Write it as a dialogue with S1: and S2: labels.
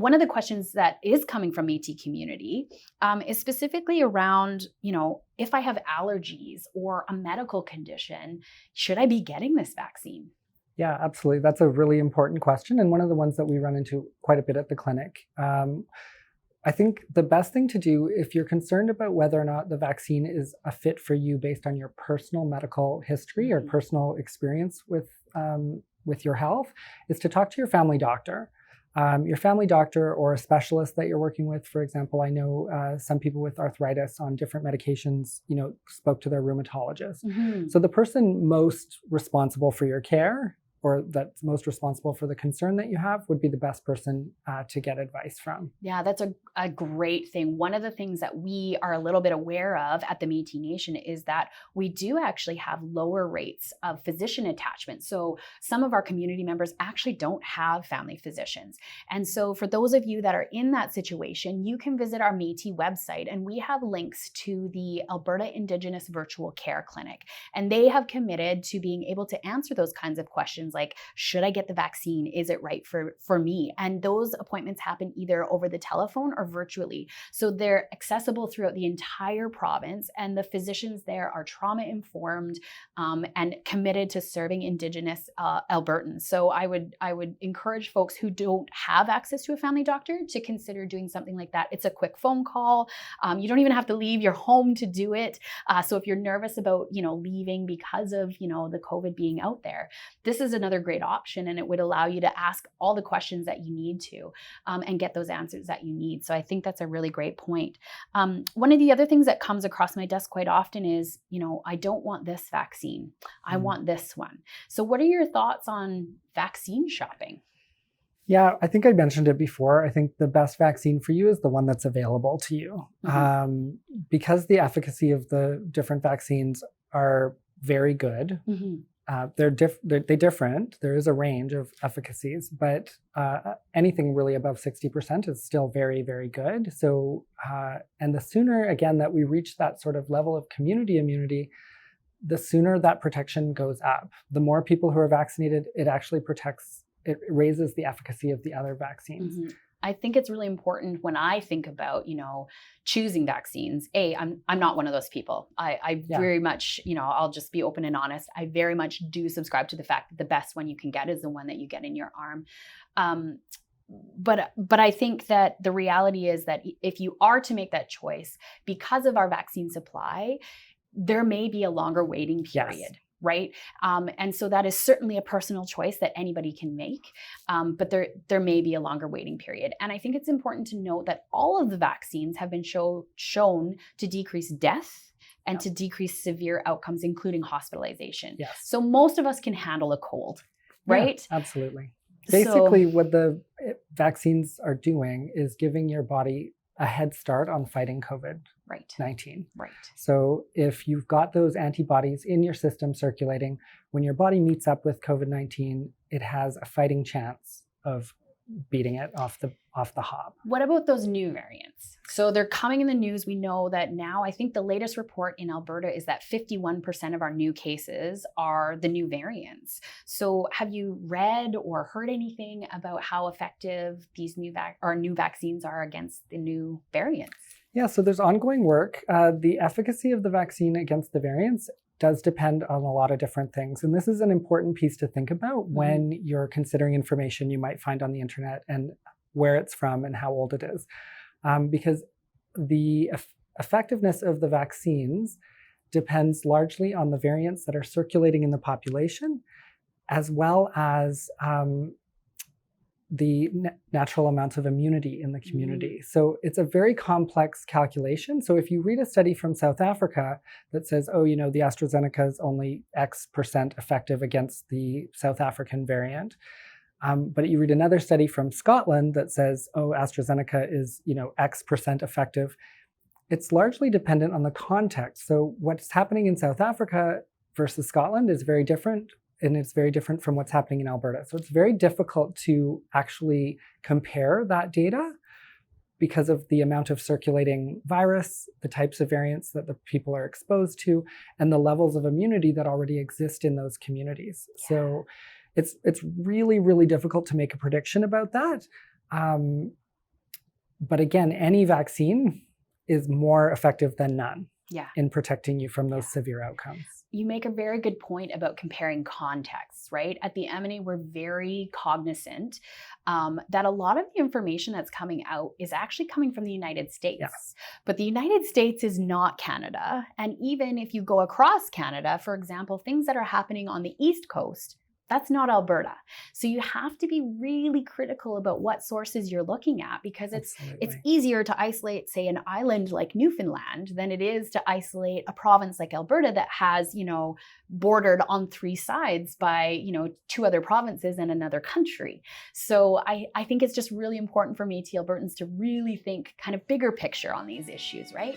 S1: one of the questions that is coming from Métis community is specifically around, if I have allergies or a medical condition, should I be getting this vaccine?
S2: Yeah, absolutely. That's a really important question, and one of the ones that we run into quite a bit at the clinic. I think the best thing to do if you're concerned about whether or not the vaccine is a fit for you based on your personal medical history or personal experience with your health is to talk to your family doctor. Your family doctor or a specialist that you're working with. For example, I know some people with arthritis on different medications, spoke to their rheumatologist.
S1: Mm-hmm.
S2: So the person most responsible for your care or that's most responsible for the concern that you have would be the best person to get advice from.
S1: Yeah, that's a great thing. One of the things that we are a little bit aware of at the Vacci-Nation is that we do actually have lower rates of physician attachment. So some of our community members actually don't have family physicians. And so for those of you that are in that situation, you can visit our Métis website and we have links to the Alberta Indigenous Virtual Care Clinic. And they have committed to being able to answer those kinds of questions like, should I get the vaccine? Is it right for me? And those appointments happen either over the telephone or virtually. So they're accessible throughout the entire province, and the physicians there are trauma informed and committed to serving Indigenous Albertans. So I would encourage folks who don't have access to a family doctor to consider doing something like that. It's a quick phone call. You don't even have to leave your home to do it. So if you're nervous about leaving because of the COVID being out there, this is another great option, and it would allow you to ask all the questions that you need to and get those answers that you need. So I think that's a really great point. One of the other things that comes across my desk quite often is, I don't want this vaccine. I want this one. So what are your thoughts on vaccine shopping?
S2: Yeah, I think I mentioned it before. I think the best vaccine for you is the one that's available to you. Mm-hmm. Because the efficacy of the different vaccines are very good. Mm-hmm. They're different. There is a range of efficacies, but anything really above 60% is still very, very good. So, and the sooner, again, that we reach that sort of level of community immunity, the sooner that protection goes up. The more people who are vaccinated, it actually raises the efficacy of the other vaccines.
S1: Mm-hmm. I think it's really important when I think about, choosing vaccines. I'm not one of those people. I very much, I'll just be open and honest. I very much do subscribe to the fact that the best one you can get is the one that you get in your arm. But I think that the reality is that if you are to make that choice, because of our vaccine supply, there may be a longer waiting period. Yes. Right? And so that is certainly a personal choice that anybody can make, but there may be a longer waiting period. And I think it's important to note that all of the vaccines have been shown to decrease death and to decrease severe outcomes, including hospitalization.
S2: Yes.
S1: So most of us can handle a cold, right?
S2: Yeah, absolutely. Basically, what the vaccines are doing is giving your body a head start on fighting COVID-19.
S1: Right.
S2: So if you've got those antibodies in your system circulating, when your body meets up with COVID-19, it has a fighting chance of beating it off the hop.
S1: What about those new variants? So they're coming in the news. We know that now, I think the latest report in Alberta is that 51% of our new cases are the new variants. So have you read or heard anything about how effective these new vaccines are against the new variants?
S2: Yeah, so there's ongoing work. The efficacy of the vaccine against the variants does depend on a lot of different things. And this is an important piece to think about when you're considering information you might find on the internet and where it's from and how old it is. Because the effectiveness of the vaccines depends largely on the variants that are circulating in the population, as well as the natural amounts of immunity in the community. So it's a very complex calculation. So if you read a study from South Africa that says, the AstraZeneca is only X% effective against the South African variant, but you read another study from Scotland that says, AstraZeneca is, X% effective, it's largely dependent on the context. So what's happening in South Africa versus Scotland is very different. And it's very different from what's happening in Alberta. So it's very difficult to actually compare that data because of the amount of circulating virus, the types of variants that the people are exposed to, and the levels of immunity that already exist in those communities. Yeah. So it's really, really difficult to make a prediction about that. But again, any vaccine is more effective than none
S1: Yeah.
S2: in protecting you from those severe outcomes.
S1: You make a very good point about comparing contexts, right? At the M&A, we're very cognizant that a lot of the information that's coming out is actually coming from the United States.
S2: Yeah.
S1: But the United States is not Canada. And even if you go across Canada, for example, things that are happening on the East Coast, that's not Alberta. So you have to be really critical about what sources you're looking at, because it's easier to isolate, say, an island like Newfoundland than it is to isolate a province like Alberta that has, bordered on 3 sides by, 2 other provinces and another country. So I think it's just really important for Métis Albertans to really think kind of bigger picture on these issues, right?